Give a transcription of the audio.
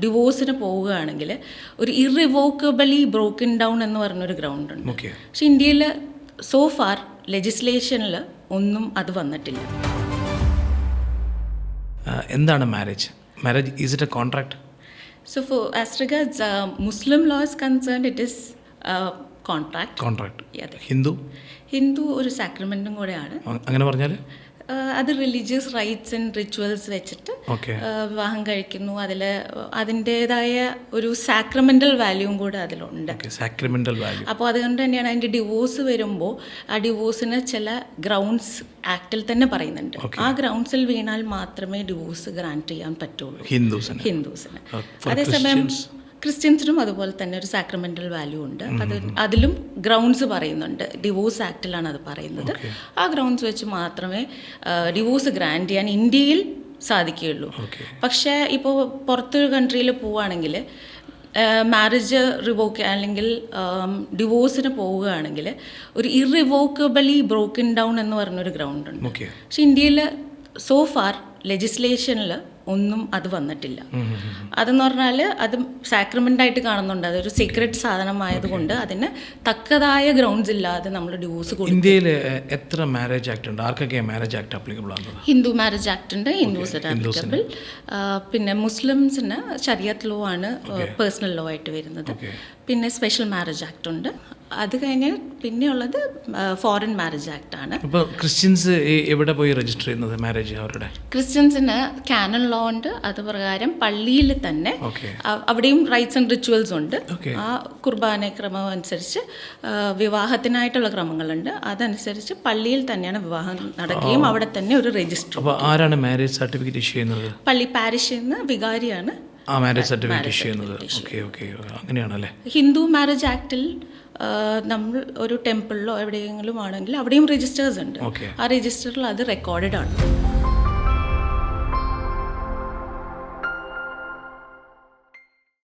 ഡിവോഴ്സിന് പോവുകയാണെങ്കിൽ ഒരു ഇറിവോക്കബിളി broken down എന്ന് പറഞ്ഞൊരു ഗ്രൗണ്ട് ഉണ്ട്. പക്ഷെ ഇന്ത്യയിൽ സോ ഫാർ ലെജിസ്ലേഷനിൽ ഒന്നും അത് വന്നിട്ടില്ല. എന്താണ് marriage? Is it A contract? So for as regards Muslim law is concerned, it is contract. Yeah. Hindu ഒരു സാക്രമെൻറ്റും കൂടെയാണ്. അങ്ങനെ പറഞ്ഞാൽ അത് റിലീജിയസ് റൈറ്റ്സ് ആൻഡ് റിച്വൽസ് വെച്ചിട്ട് വിവാഹം കഴിക്കുന്നു. അതിൻ്റേതായ ഒരു സാക്രമെൻ്റൽ വാല്യൂവും കൂടെ അതിലുണ്ട്. അപ്പോൾ അതുകൊണ്ട് തന്നെയാണ് അതിൻ്റെ ഡിവോഴ്സ് വരുമ്പോൾ ആ ഡിവോഴ്സിന് ചില ഗ്രൗണ്ട്സ് ആക്ടിൽ തന്നെ പറയുന്നുണ്ട്. ആ ഗ്രൗണ്ട്സിൽ വീണാൽ മാത്രമേ ഡിവോഴ്സ് ഗ്രാൻറ്റ് ചെയ്യാൻ പറ്റുള്ളൂ ഹിന്ദുസിന്. അതേസമയം ക്രിസ്ത്യൻസിനും അതുപോലെ തന്നെ ഒരു സാക്രമെൻ്റൽ വാല്യൂ ഉണ്ട്. അതിലും ഗ്രൗണ്ട്സ് പറയുന്നുണ്ട്. ഡിവോഴ്സ് ആക്ടിലാണ് അത് പറയുന്നത്. ആ ഗ്രൗണ്ട്സ് വെച്ച് മാത്രമേ ഡിവോഴ്സ് ഗ്രാൻറ്റ് ചെയ്യാൻ ഇന്ത്യയിൽ സാധിക്കുകയുള്ളൂ. പക്ഷേ ഇപ്പോൾ പുറത്തൊരു കൺട്രിയിൽ പോവുകയാണെങ്കിൽ മാരേജ് റിവോക്ക് അല്ലെങ്കിൽ ഡിവോഴ്സിന് പോവുകയാണെങ്കിൽ ഒരു ഇറിവോക്കബിളി ബ്രോക്കൺ ഡൗൺ എന്ന് പറഞ്ഞൊരു ഗ്രൗണ്ട് ഉണ്ട്. പക്ഷെ ഇന്ത്യയിൽ സോ ഫാർ ലെജിസ്ലേഷനിൽ ഒന്നും അത് വന്നിട്ടില്ല. അതെന്ന് പറഞ്ഞാൽ അത് സാക്രമെൻ്റായിട്ട് കാണുന്നുണ്ട്. അതൊരു സീക്രട്ട് സാധനമായതുകൊണ്ട് അതിന് തക്കതായ ഗ്രൗണ്ട്സ് ഇല്ലാതെ നമ്മൾ ഡിവോഴ്സ് കൊടുക്കും. ഇന്ത്യയിൽ എത്ര മാരേജ് ആക്ട് ഉണ്ട്? ആർക്കൊക്കെ മാരേജ് ആക്ട് ആപ്ലിക്കബിൾ ആണ്? ഹിന്ദു മാരേജ് ആക്ട് ഉണ്ട്, ഹിന്ദുസിന് ആപ്ലിക്കബിൾ. പിന്നെ മുസ്ലിംസിന് ശരിയത്ത് ലോ ആണ് പേഴ്സണൽ ലോ ആയിട്ട് വരുന്നത്. പിന്നെ സ്പെഷ്യൽ മാരേജ് ആക്ട് ഉണ്ട്. അത് കഴിഞ്ഞ് പിന്നെയുള്ളത് ഫോറിൻ മാരേജ് ആക്ട് ആണ്. അപ്പോൾ ക്രിസ്ത്യൻസ് എവിടെ പോയി രജിസ്റ്റർ ചെയ്യുന്നത് മാരേജ്? അവരുടെ ക്രിസ്ത്യൻസിന് കാനൺ ലോ ഉണ്ട്. അത് പ്രകാരം പള്ളിയിൽ തന്നെ അവിടെയും റൈറ്റ്സ് ആൻഡ് റിച്വൽസ് ഉണ്ട്. ആ കുർബാന ക്രമം അനുസരിച്ച് വിവാഹത്തിനായിട്ടുള്ള ക്രമങ്ങളുണ്ട്. അതനുസരിച്ച് പള്ളിയിൽ തന്നെയാണ് വിവാഹം നടക്കുകയും അവിടെ തന്നെ ഒരു രജിസ്റ്റർ. അപ്പോൾ ആരാണ് മാരേജ് സർട്ടിഫിക്കറ്റ് ഇഷ്യൂ ചെയ്യുന്നത്? പള്ളി പാരിഷിൽ നിന്ന് വികാരിയാണ് മാരേജ് സർട്ടിഫിക്കറ്റ് ഇഷ്യൂ ചെയ്യുന്നത്. അങ്ങനെയാണല്ലേ? ഹിന്ദു മാരേജ് ആക്ടിൽ നമ്മൾ ഒരു ടെമ്പിളിലോ എവിടെയെങ്കിലും ആണെങ്കിൽ അവിടെയും രജിസ്റ്റേഴ്സ് ഉണ്ട്. ആ രജിസ്റ്ററിൽ അത് റെക്കോർഡഡ് ആണ്.